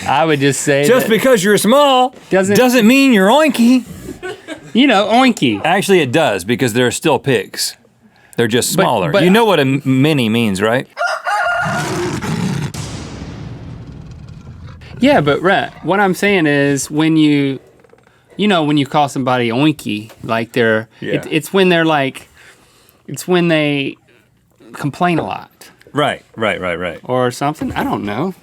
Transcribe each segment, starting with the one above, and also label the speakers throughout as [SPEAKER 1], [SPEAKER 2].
[SPEAKER 1] I would just say
[SPEAKER 2] just because you're small doesn't mean you're oinky.
[SPEAKER 1] You know, oinky.
[SPEAKER 2] Actually, it does, because they're still pigs. They're just smaller.
[SPEAKER 1] But
[SPEAKER 2] you know what a mini means, right?
[SPEAKER 1] Yeah, but Rhett, what I'm saying is when you call somebody oinky, like it's when they're like, it's when they complain a lot.
[SPEAKER 2] Right.
[SPEAKER 1] Or something. I don't know.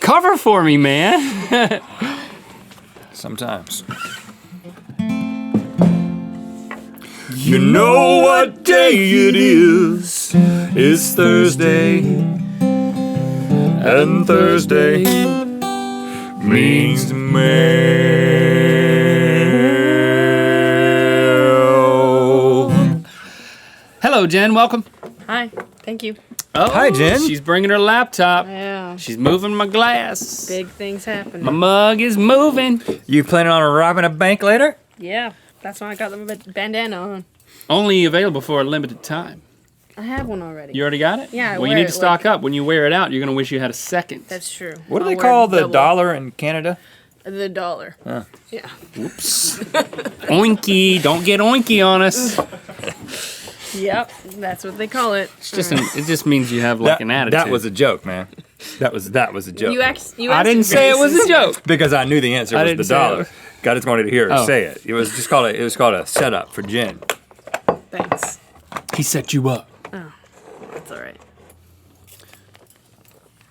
[SPEAKER 1] Cover for me, man.
[SPEAKER 2] Sometimes. You know what day it is? It's Thursday. And Thursday means mail.
[SPEAKER 1] Hello, Jen. Welcome.
[SPEAKER 3] Hi. Thank you.
[SPEAKER 1] Oh,
[SPEAKER 2] hi, Jen.
[SPEAKER 1] She's bringing her laptop.
[SPEAKER 3] Yeah.
[SPEAKER 1] She's moving my glass.
[SPEAKER 3] Big things happening.
[SPEAKER 1] My mug is moving.
[SPEAKER 2] You planning on robbing a bank later?
[SPEAKER 3] Yeah. That's why I got the bandana on.
[SPEAKER 1] Only available for a limited time.
[SPEAKER 3] I have one already.
[SPEAKER 1] You already got it?
[SPEAKER 3] Yeah, I
[SPEAKER 1] Well, you
[SPEAKER 3] wear
[SPEAKER 1] need
[SPEAKER 3] it,
[SPEAKER 1] to stock up. When you wear it out, you're going to wish you had a second.
[SPEAKER 3] That's true.
[SPEAKER 2] What do
[SPEAKER 3] I'll
[SPEAKER 2] they
[SPEAKER 3] wear
[SPEAKER 2] call the
[SPEAKER 3] double.
[SPEAKER 2] dollar in Canada?
[SPEAKER 3] The dollar.
[SPEAKER 2] Huh.
[SPEAKER 3] Yeah.
[SPEAKER 1] Oops. Oinky. Don't get oinky on us.
[SPEAKER 3] Yep. That's what they call it.
[SPEAKER 1] It just means you have like an attitude.
[SPEAKER 2] That was a joke, man. That was a joke.
[SPEAKER 3] You asked
[SPEAKER 1] I didn't say it was a joke.
[SPEAKER 2] Because I knew the answer
[SPEAKER 1] I
[SPEAKER 2] was
[SPEAKER 1] didn't
[SPEAKER 2] the
[SPEAKER 1] say it
[SPEAKER 2] dollar.
[SPEAKER 1] was-
[SPEAKER 2] I just wanted to hear her
[SPEAKER 1] Oh.
[SPEAKER 2] say it. It was called a setup for Jen.
[SPEAKER 3] Thanks.
[SPEAKER 1] He set you up.
[SPEAKER 3] That's all right.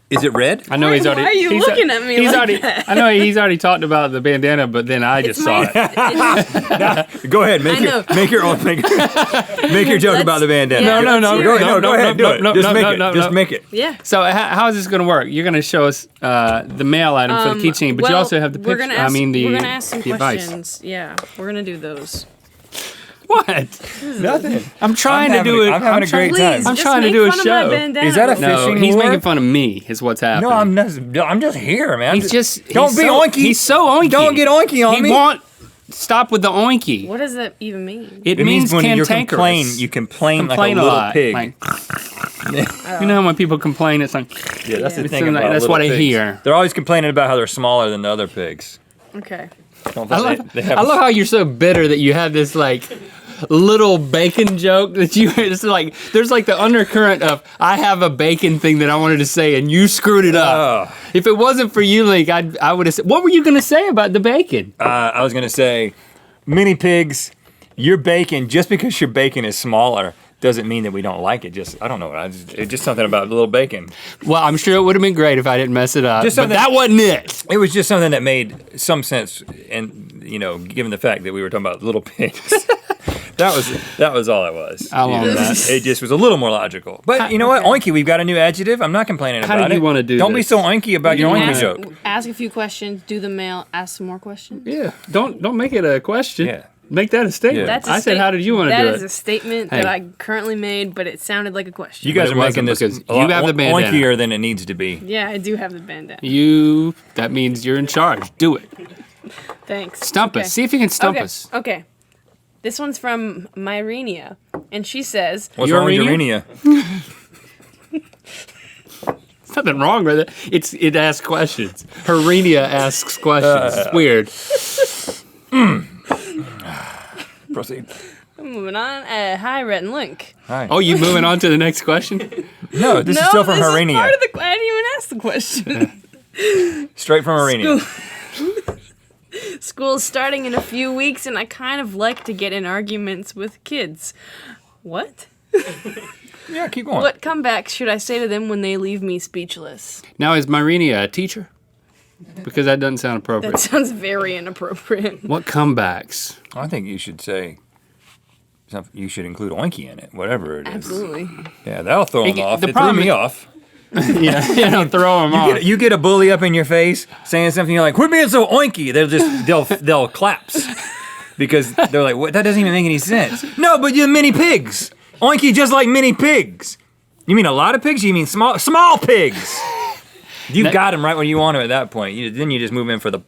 [SPEAKER 2] Is it red?
[SPEAKER 1] I know he's already.
[SPEAKER 3] Why are you
[SPEAKER 1] he's
[SPEAKER 3] looking at me
[SPEAKER 1] he's
[SPEAKER 3] like
[SPEAKER 1] already,
[SPEAKER 3] that?
[SPEAKER 1] I know he's already talked about the bandana, but then I just saw it.
[SPEAKER 2] Go ahead, make your joke about the bandana.
[SPEAKER 3] Yeah,
[SPEAKER 1] No,
[SPEAKER 3] let's
[SPEAKER 1] go
[SPEAKER 3] hear
[SPEAKER 1] ahead,
[SPEAKER 3] it.
[SPEAKER 2] Go ahead, do it. Just make it.
[SPEAKER 3] Yeah.
[SPEAKER 1] So how is this going to work? You're going to show us the mail item for the keychain, but you also have the picture.
[SPEAKER 3] We're gonna ask some
[SPEAKER 1] the advice.
[SPEAKER 3] questions. Yeah, we're gonna do those.
[SPEAKER 1] What?
[SPEAKER 2] Nothing.
[SPEAKER 1] I'm trying to do it.
[SPEAKER 2] I'm having a great time.
[SPEAKER 1] I'm
[SPEAKER 3] Just
[SPEAKER 1] trying to
[SPEAKER 3] make
[SPEAKER 1] do a
[SPEAKER 3] fun of my
[SPEAKER 1] show.
[SPEAKER 3] bandana.
[SPEAKER 2] Is that a
[SPEAKER 1] No,
[SPEAKER 2] fishing
[SPEAKER 1] he's
[SPEAKER 2] lure?
[SPEAKER 1] making fun of me. Is what's happening.
[SPEAKER 2] No, I'm just here, man.
[SPEAKER 1] He's just.
[SPEAKER 2] Don't
[SPEAKER 1] he's
[SPEAKER 2] be
[SPEAKER 1] so,
[SPEAKER 2] oinky.
[SPEAKER 1] He's so oinky.
[SPEAKER 2] Don't get oinky on me.
[SPEAKER 1] He won't stop with the oinky.
[SPEAKER 3] What does that even mean?
[SPEAKER 1] It
[SPEAKER 2] means when you
[SPEAKER 1] cantankerous.
[SPEAKER 2] complain like a little
[SPEAKER 1] lot.
[SPEAKER 2] pig.
[SPEAKER 1] Like, you know when people complain, it's like.
[SPEAKER 2] Yeah, that's the
[SPEAKER 1] It's
[SPEAKER 2] thing
[SPEAKER 1] like-
[SPEAKER 2] about
[SPEAKER 1] that's
[SPEAKER 2] little
[SPEAKER 1] what I
[SPEAKER 2] pigs.
[SPEAKER 1] hear.
[SPEAKER 2] They're always complaining about how they're smaller than the other pigs.
[SPEAKER 3] Okay.
[SPEAKER 2] Don't
[SPEAKER 1] I
[SPEAKER 2] they-
[SPEAKER 1] love,
[SPEAKER 2] they have
[SPEAKER 1] I love how you're so bitter that you have this like little bacon joke that you it's like there's like the undercurrent of I have a bacon thing that I wanted to say and you screwed it up. If it wasn't for you, Link, I would have said. What were you gonna say about the bacon?
[SPEAKER 2] I was gonna say, mini pigs, your bacon. Just because your bacon is smaller doesn't mean that we don't like it. Just I don't know. It's just something about little bacon.
[SPEAKER 1] Well, I'm sure it would have been great if I didn't mess it up.
[SPEAKER 2] Just
[SPEAKER 1] But
[SPEAKER 2] something-
[SPEAKER 1] that wasn't it.
[SPEAKER 2] It was just something that made some sense, and given the fact that we were talking about little pigs, that was all it was.
[SPEAKER 1] How long is that?
[SPEAKER 2] It just was a little more logical. But you know what, oinky, we've got a new adjective. I'm not complaining
[SPEAKER 1] How
[SPEAKER 2] about
[SPEAKER 1] do
[SPEAKER 2] it.
[SPEAKER 1] you wanna do
[SPEAKER 2] Don't be
[SPEAKER 1] this?
[SPEAKER 2] so oinky about your oinky
[SPEAKER 3] Ask,
[SPEAKER 2] joke.
[SPEAKER 3] ask a few questions. Do the mail. Ask some more questions.
[SPEAKER 1] Yeah. Don't make it a question.
[SPEAKER 2] Yeah.
[SPEAKER 1] Make that a statement.
[SPEAKER 2] Yeah.
[SPEAKER 3] That's a
[SPEAKER 1] I said, how did you want to do
[SPEAKER 3] That
[SPEAKER 1] it?
[SPEAKER 3] is a statement
[SPEAKER 1] Hey.
[SPEAKER 3] that I currently made, but it sounded like a question.
[SPEAKER 2] You guys
[SPEAKER 1] But
[SPEAKER 2] are
[SPEAKER 1] it
[SPEAKER 2] making this
[SPEAKER 1] wasn't
[SPEAKER 2] a
[SPEAKER 1] because
[SPEAKER 2] lot
[SPEAKER 1] you have the bandana.
[SPEAKER 2] oinkier than it needs to be.
[SPEAKER 3] Yeah, I do have the bandana.
[SPEAKER 1] That means you're in charge. Do it.
[SPEAKER 3] Thanks.
[SPEAKER 1] Stump
[SPEAKER 3] Okay.
[SPEAKER 1] us. See if you can stump
[SPEAKER 3] okay.
[SPEAKER 1] us.
[SPEAKER 3] Okay. This one's from Myrenia, and she says,
[SPEAKER 2] What's wrong with
[SPEAKER 1] Urania?
[SPEAKER 2] urania?
[SPEAKER 1] There's nothing wrong with it. It asks questions. Herenia asks questions. It's weird.
[SPEAKER 2] Proceed.
[SPEAKER 3] moving on. Hi, Rhett and Link.
[SPEAKER 2] Hi.
[SPEAKER 1] Oh, you moving on to the next question?
[SPEAKER 2] No, this is still from
[SPEAKER 3] this
[SPEAKER 2] Herenia.
[SPEAKER 3] Is part of the, I didn't even ask the question.
[SPEAKER 2] Straight from Herenia.
[SPEAKER 3] School's starting in a few weeks, and I kind of like to get in arguments with kids. What?
[SPEAKER 2] Yeah, keep going.
[SPEAKER 3] What comebacks should I say to them when they leave me speechless?
[SPEAKER 1] Now, is Myrenia a teacher? Because that doesn't sound appropriate.
[SPEAKER 3] That sounds very inappropriate.
[SPEAKER 1] What comebacks?
[SPEAKER 2] I think you should say you should include oinky in it, whatever it is.
[SPEAKER 3] Absolutely.
[SPEAKER 2] Yeah, that'll throw them
[SPEAKER 1] It-
[SPEAKER 2] off.
[SPEAKER 1] the
[SPEAKER 2] It threw
[SPEAKER 1] problem
[SPEAKER 2] me
[SPEAKER 1] is-
[SPEAKER 2] off.
[SPEAKER 1] Yeah, don't throw them off.
[SPEAKER 2] You get a bully up in your face saying something, you're like, quit being so oinky. They'll collapse because they're like, what? That doesn't even make any sense. No, but you're mini pigs. Oinky just like mini pigs. You mean a lot of pigs? You mean small pigs? You've got him right where you want him at that point. Then you just move in for the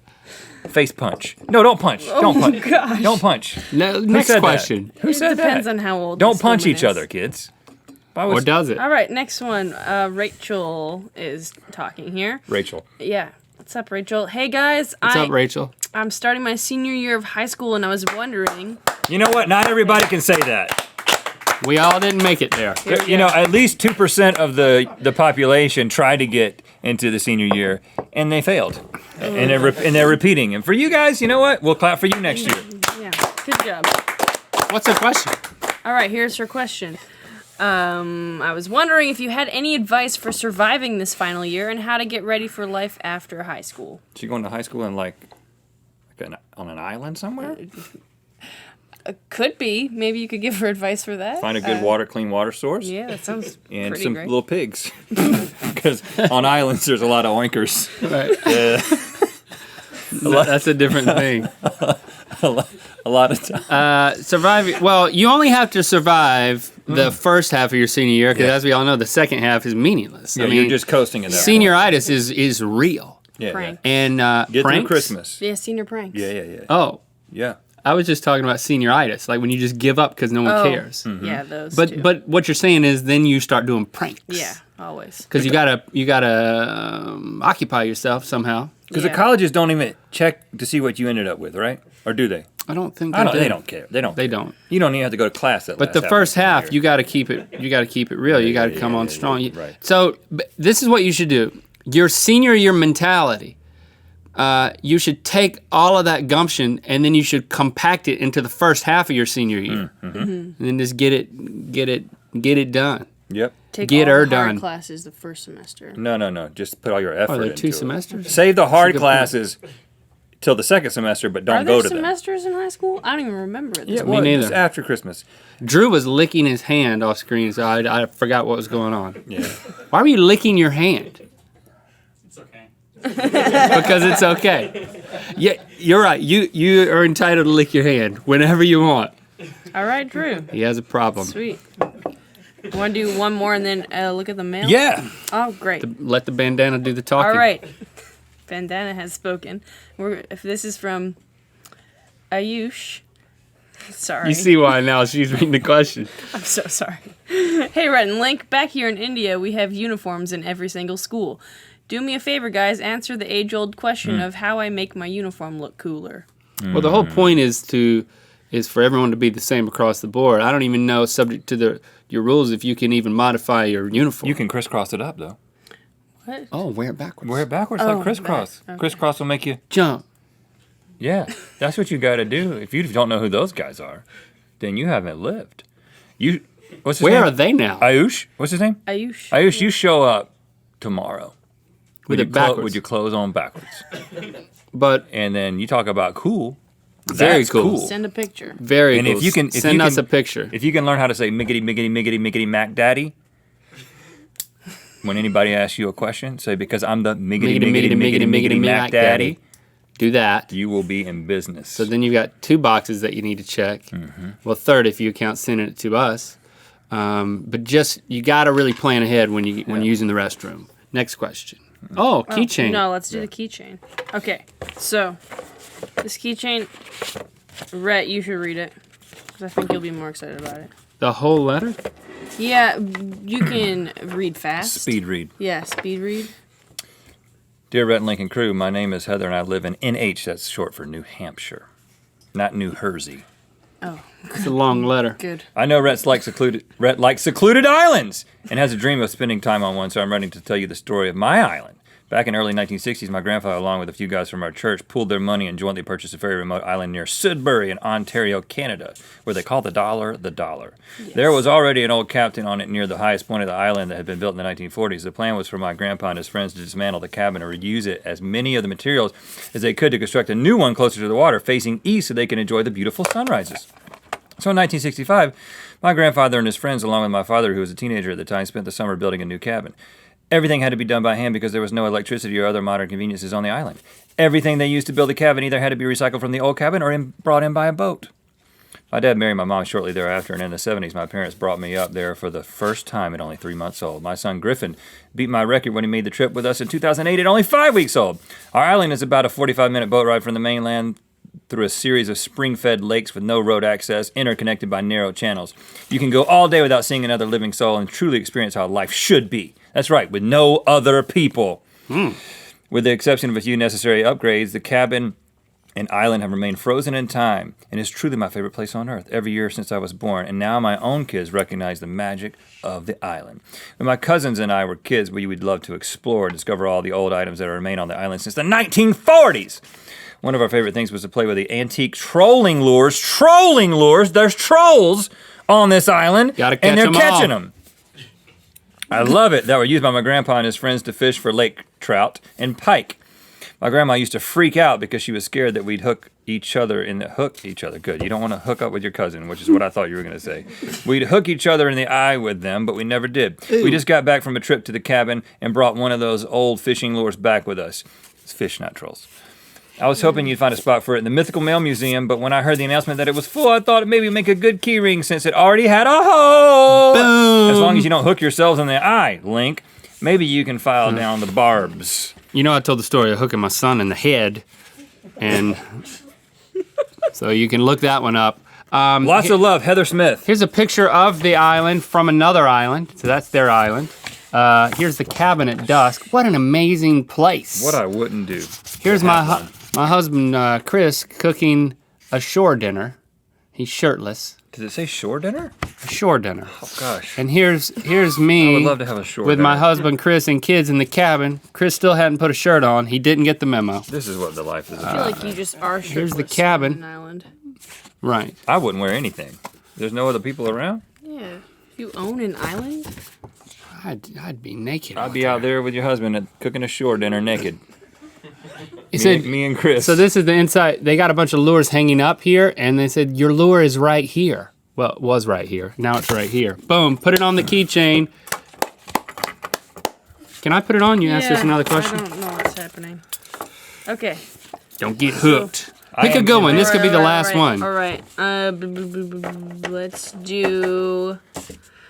[SPEAKER 2] face punch. No, don't punch. Don't punch.
[SPEAKER 3] gosh.
[SPEAKER 2] Don't punch.
[SPEAKER 1] No,
[SPEAKER 2] Who
[SPEAKER 1] next
[SPEAKER 2] said that?
[SPEAKER 1] question.
[SPEAKER 2] Who said that?
[SPEAKER 3] Depends on how old.
[SPEAKER 2] Don't
[SPEAKER 3] this
[SPEAKER 2] punch
[SPEAKER 3] woman
[SPEAKER 2] each
[SPEAKER 3] is.
[SPEAKER 2] other, kids. If I was-
[SPEAKER 1] Or does it?
[SPEAKER 3] All right, next one. Rachel is talking here.
[SPEAKER 2] Rachel.
[SPEAKER 3] Yeah. What's up, Rachel? Hey, guys.
[SPEAKER 1] What's up, Rachel?
[SPEAKER 3] I'm starting my senior year of high school, and I was wondering...
[SPEAKER 2] You know what? Not everybody can say that.
[SPEAKER 1] We all didn't make it there.
[SPEAKER 2] You know, at least 2% of the population tried to get into the senior year, and they failed. And they're repeating. And for you guys, you know what? We'll clap for you next year.
[SPEAKER 3] Yeah, good job.
[SPEAKER 1] What's the question?
[SPEAKER 3] All right, here's her question. I was wondering if you had any advice for surviving this final year and how to get ready for life after high school.
[SPEAKER 2] So you're going to high school in on an island somewhere?
[SPEAKER 3] Could be. Maybe you could give her advice for that.
[SPEAKER 2] Find a good clean water source.
[SPEAKER 3] Yeah, that sounds
[SPEAKER 2] And
[SPEAKER 3] pretty
[SPEAKER 2] some
[SPEAKER 3] great.
[SPEAKER 2] little pigs. Because on islands, there's a lot of oinkers.
[SPEAKER 1] Right. That's a different thing.
[SPEAKER 2] A lot of time.
[SPEAKER 1] Surviving. Well, you only have to survive the first half of your senior year, because as we all know, the second half is meaningless.
[SPEAKER 2] Yeah, you're just coasting in there.
[SPEAKER 1] Senioritis is real.
[SPEAKER 2] Yeah,
[SPEAKER 3] Prank.
[SPEAKER 1] And
[SPEAKER 2] Get
[SPEAKER 1] pranks?
[SPEAKER 2] through Christmas.
[SPEAKER 3] Yeah, senior pranks.
[SPEAKER 2] Yeah.
[SPEAKER 1] Oh,
[SPEAKER 2] Yeah.
[SPEAKER 1] I was just talking about senioritis, like when you just give up because no one cares.
[SPEAKER 3] Yeah, those two.
[SPEAKER 1] But what you're saying is then you start doing pranks.
[SPEAKER 3] Yeah, always.
[SPEAKER 1] Because you gotta occupy yourself somehow.
[SPEAKER 2] Because the colleges don't even check to see what you ended up with, right? Or do they?
[SPEAKER 1] I don't think
[SPEAKER 2] They
[SPEAKER 1] do.
[SPEAKER 2] don't care. They don't.
[SPEAKER 1] They don't.
[SPEAKER 2] You don't even have to go to class that
[SPEAKER 1] But
[SPEAKER 2] last
[SPEAKER 1] the
[SPEAKER 2] half
[SPEAKER 1] first
[SPEAKER 2] of the
[SPEAKER 1] half,
[SPEAKER 2] year.
[SPEAKER 1] you got to keep it. You got to keep it real. You got to come on strong.
[SPEAKER 2] right.
[SPEAKER 1] So this is what you should do. Your senior year mentality. You should take all of that gumption and then you should compact it into the first half of your senior year, and then just get it done.
[SPEAKER 2] Yep.
[SPEAKER 3] Take
[SPEAKER 1] Get
[SPEAKER 3] all
[SPEAKER 1] her
[SPEAKER 3] the hard
[SPEAKER 1] done.
[SPEAKER 3] classes the first semester.
[SPEAKER 2] No. Just put all your effort
[SPEAKER 1] Are there
[SPEAKER 2] into
[SPEAKER 1] 2
[SPEAKER 2] it.
[SPEAKER 1] semesters?
[SPEAKER 2] Save the hard
[SPEAKER 1] good
[SPEAKER 2] classes till the second semester, but
[SPEAKER 3] Are
[SPEAKER 2] don't
[SPEAKER 3] there
[SPEAKER 2] go to them.
[SPEAKER 3] semesters in high school? I don't even remember it.
[SPEAKER 2] Yeah,
[SPEAKER 1] Me
[SPEAKER 2] well,
[SPEAKER 1] neither.
[SPEAKER 2] just after Christmas.
[SPEAKER 1] Drew was licking his hand off screen, so I forgot what was going on.
[SPEAKER 2] Yeah.
[SPEAKER 1] Why were you licking your hand?
[SPEAKER 4] It's okay.
[SPEAKER 1] Because it's okay. Yeah, you're right. You are entitled to lick your hand whenever you want.
[SPEAKER 3] All right, Drew.
[SPEAKER 1] He has a problem.
[SPEAKER 3] Sweet. Want to do one more and then look at the mail?
[SPEAKER 2] Yeah.
[SPEAKER 3] Oh, great.
[SPEAKER 1] Let the bandana do the talking.
[SPEAKER 3] All right. Bandana has spoken. If this is from Ayush. Sorry.
[SPEAKER 1] You see why now she's reading the question.
[SPEAKER 3] I'm so sorry. Hey, Rhett and Link. Back here in India, we have uniforms in every single school. Do me a favor, guys. Answer the age-old question of how I make my uniform look cooler.
[SPEAKER 1] Well, the whole point is for everyone to be the same across the board. I don't even know, subject to your rules, if you can even modify your uniform.
[SPEAKER 2] You can crisscross it up, though.
[SPEAKER 3] What?
[SPEAKER 1] Oh, wear it backwards.
[SPEAKER 2] Wear it backwards
[SPEAKER 3] Oh,
[SPEAKER 2] like crisscross.
[SPEAKER 3] that. Okay.
[SPEAKER 2] Crisscross will make you...
[SPEAKER 1] Jump.
[SPEAKER 2] Yeah, that's what you got to do. If you don't know who those guys are, then you haven't lived. What's his
[SPEAKER 1] Where
[SPEAKER 2] name?
[SPEAKER 1] are they now?
[SPEAKER 2] Ayush? What's his name?
[SPEAKER 3] Ayush.
[SPEAKER 2] Ayush, you show up tomorrow.
[SPEAKER 1] With
[SPEAKER 2] your
[SPEAKER 1] it backwards.
[SPEAKER 2] with your clothes on backwards.
[SPEAKER 1] But
[SPEAKER 2] And then you talk about cool.
[SPEAKER 1] Very
[SPEAKER 2] That's
[SPEAKER 1] cool.
[SPEAKER 3] Send a picture.
[SPEAKER 1] very
[SPEAKER 2] And
[SPEAKER 1] cool.
[SPEAKER 2] if you can...
[SPEAKER 1] Send us a picture.
[SPEAKER 2] If you can learn how to say miggity, miggity, miggity, miggity, mac daddy, when anybody asks you a question, say, because I'm the miggity, miggity, miggity, miggity, mac daddy,
[SPEAKER 1] Do that.
[SPEAKER 2] you will be in business.
[SPEAKER 1] So then you've got 2 boxes that you need to check. Well, third if you count sending it to us. But just, you got to really plan ahead when you're using the restroom. Next question. Oh, keychain.
[SPEAKER 3] No, let's do the keychain. Okay, so this keychain, Rhett, you should read it because I think you'll be more excited about it.
[SPEAKER 1] The whole letter?
[SPEAKER 3] Yeah, you can read fast.
[SPEAKER 2] Speed read.
[SPEAKER 3] Yeah, speed read.
[SPEAKER 2] Dear Rhett and Lincoln crew, my name is Heather and I live in NH, that's short for New Hampshire, not New Jersey.
[SPEAKER 3] Oh,
[SPEAKER 1] It's a long letter.
[SPEAKER 3] good.
[SPEAKER 2] I know Rhett likes secluded islands and has a dream of spending time on one, so I'm ready to tell you the story of my island. Back in early 1960s, my grandfather, along with a few guys from our church, pooled their money and jointly purchased a very remote island near Sudbury in Ontario, Canada, where they call the dollar the dollar.
[SPEAKER 3] Yes.
[SPEAKER 2] There was already an old cabin on it near the highest point of the island that had been built in the 1940s. The plan was for my grandpa and his friends to dismantle the cabin and reuse it as many of the materials as they could to construct a new one closer to the water, facing east so they could enjoy the beautiful sunrises. So in 1965, my grandfather and his friends, along with my father, who was a teenager at the time, spent the summer building a new cabin. Everything had to be done by hand because there was no electricity or other modern conveniences on the island. Everything they used to build the cabin either had to be recycled from the old cabin or brought in by a boat. My dad married my mom shortly thereafter, and in the 70s, my parents brought me up there for the first time at only 3 months old. My son Griffin beat my record when he made the trip with us in 2008 at only 5 weeks old. Our island is about a 45-minute boat ride from the mainland through a series of spring-fed lakes with no road access, interconnected by narrow channels. You can go all day without seeing another living soul and truly experience how life should be. That's right, with no other people. With the exception of a few necessary upgrades, the cabin and island have remained frozen in time and is truly my favorite place on Earth every year since I was born. And now my own kids recognize the magic of the island. When my cousins and I were kids, we would love to explore and discover all the old items that remain on the island since the 1940s. One of our favorite things was to play with the antique trolling lures. Trolling lures! There's trolls on this island,
[SPEAKER 1] Gotta catch
[SPEAKER 2] and they're
[SPEAKER 1] 'em
[SPEAKER 2] catching
[SPEAKER 1] all.
[SPEAKER 2] them. I love it. That were used by my grandpa and his friends to fish for lake trout and pike. My grandma used to freak out because she was scared that we'd hook each other. Good. You don't want to hook up with your cousin, which is what I thought you were going to say. We'd hook each other in the eye with them, but we never did.
[SPEAKER 1] Ew.
[SPEAKER 2] We just got back from a trip to the cabin and brought one of those old fishing lures back with us. It's fish, not trolls. I was hoping you'd find a spot for it in the Mythical Mail Museum, but when I heard the announcement that it was full, I thought it maybe make a good key ring since it already had a hole.
[SPEAKER 1] Boom.
[SPEAKER 2] As long as you don't hook yourselves in the eye, Link, maybe you can file down the barbs.
[SPEAKER 1] You know, I told the story of hooking my son in the head, and so you can look that one up.
[SPEAKER 2] Lots of love, Heather Smith.
[SPEAKER 1] Here's a picture of the island from another island. So that's their island. Here's the cabin at dusk. What an amazing place.
[SPEAKER 2] What I wouldn't do.
[SPEAKER 1] Here's my husband, Chris, cooking a shore dinner. He's shirtless.
[SPEAKER 2] Did it say shore dinner?
[SPEAKER 1] A shore dinner.
[SPEAKER 2] Oh, gosh.
[SPEAKER 1] And here's me
[SPEAKER 2] I would love to have a shore
[SPEAKER 1] with
[SPEAKER 2] dinner.
[SPEAKER 1] my husband, Chris, and kids in the cabin. Chris still hadn't put a shirt on. He didn't get the memo.
[SPEAKER 2] This is what the life is
[SPEAKER 3] I feel
[SPEAKER 2] about.
[SPEAKER 3] like you just are shirtless
[SPEAKER 1] here's the cabin.
[SPEAKER 3] on an island.
[SPEAKER 1] Right.
[SPEAKER 2] I wouldn't wear anything. There's no other people around?
[SPEAKER 3] Yeah. If you own an island,
[SPEAKER 1] I'd be naked.
[SPEAKER 2] I'd be out there with your husband cooking a shore dinner naked.
[SPEAKER 1] He said,
[SPEAKER 2] Me and Chris.
[SPEAKER 1] so this is the inside. They got a bunch of lures hanging up here, and they said, your lure is right here. Well, it was right here. Now it's right here. Boom. Put it on the keychain. Can I put it on? You asked us another question.
[SPEAKER 3] I don't know what's happening. Okay.
[SPEAKER 1] Don't get hooked. Pick a good one. This could be the last one.
[SPEAKER 3] All right. Let's do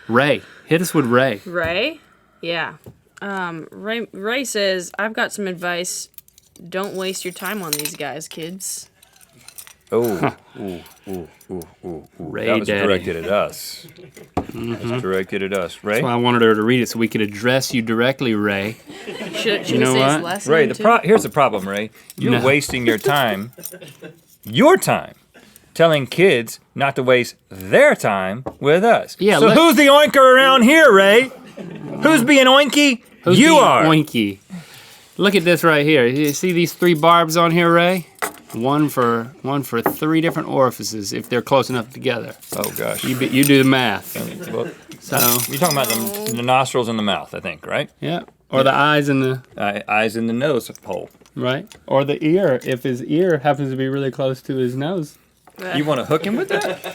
[SPEAKER 1] Ray. Hit us with Ray.
[SPEAKER 3] Ray. Yeah. Ray says, I've got some advice. Don't waste your time on these guys, kids.
[SPEAKER 2] Oh,
[SPEAKER 1] Ray
[SPEAKER 2] that was
[SPEAKER 1] Daddy.
[SPEAKER 2] directed at us. That's directed at us. Ray?
[SPEAKER 1] Well, I wanted her to read it so we could address you directly, Ray.
[SPEAKER 3] Should
[SPEAKER 1] You know
[SPEAKER 3] say
[SPEAKER 1] what?
[SPEAKER 3] his last
[SPEAKER 2] Ray,
[SPEAKER 3] name too?
[SPEAKER 2] here's the problem, Ray. You're
[SPEAKER 1] No.
[SPEAKER 2] wasting your time, telling kids not to waste their time with us.
[SPEAKER 1] Yeah,
[SPEAKER 2] so who's the oinker around here, Ray? Who's being oinky?
[SPEAKER 1] Who's
[SPEAKER 2] You
[SPEAKER 1] being
[SPEAKER 2] are.
[SPEAKER 1] Oinky. Look at this right here. You see these 3 barbs on here, Ray? One for 3 different orifices if they're close enough together.
[SPEAKER 2] Oh, gosh.
[SPEAKER 1] You do the math.
[SPEAKER 2] Well,
[SPEAKER 1] So
[SPEAKER 2] you're talking about the nostrils and the mouth, I think, right?
[SPEAKER 1] yeah, or the eyes and the
[SPEAKER 2] Eyes in the nose hole.
[SPEAKER 1] right, or the ear if his ear happens to be really close to his nose.
[SPEAKER 2] You want to hook him with that?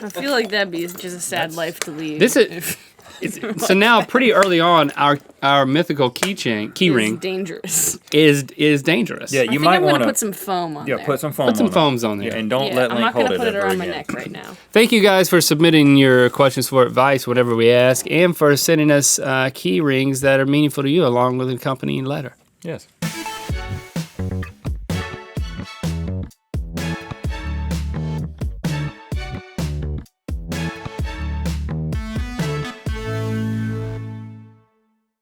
[SPEAKER 3] I feel like that'd be just a sad life to lead.
[SPEAKER 1] This is so now pretty early on our mythical key
[SPEAKER 3] It's
[SPEAKER 1] ring
[SPEAKER 3] dangerous.
[SPEAKER 1] is dangerous.
[SPEAKER 2] Yeah,
[SPEAKER 3] I
[SPEAKER 2] you
[SPEAKER 3] think
[SPEAKER 2] might
[SPEAKER 3] I'm
[SPEAKER 2] want
[SPEAKER 3] gonna
[SPEAKER 2] to
[SPEAKER 3] put some foam on there.
[SPEAKER 2] put some foam
[SPEAKER 1] Put some
[SPEAKER 2] on
[SPEAKER 1] foams on there.
[SPEAKER 2] Yeah, and don't
[SPEAKER 3] Yeah,
[SPEAKER 2] let
[SPEAKER 3] I'm
[SPEAKER 2] Link
[SPEAKER 3] not
[SPEAKER 2] hold
[SPEAKER 3] gonna
[SPEAKER 2] it
[SPEAKER 3] put it
[SPEAKER 2] ever
[SPEAKER 3] around my
[SPEAKER 2] again.
[SPEAKER 3] neck right now.
[SPEAKER 1] Thank you guys for submitting your questions for advice, whatever we ask, and for sending us key rings that are meaningful to you along with an accompanying letter.
[SPEAKER 2] Yes.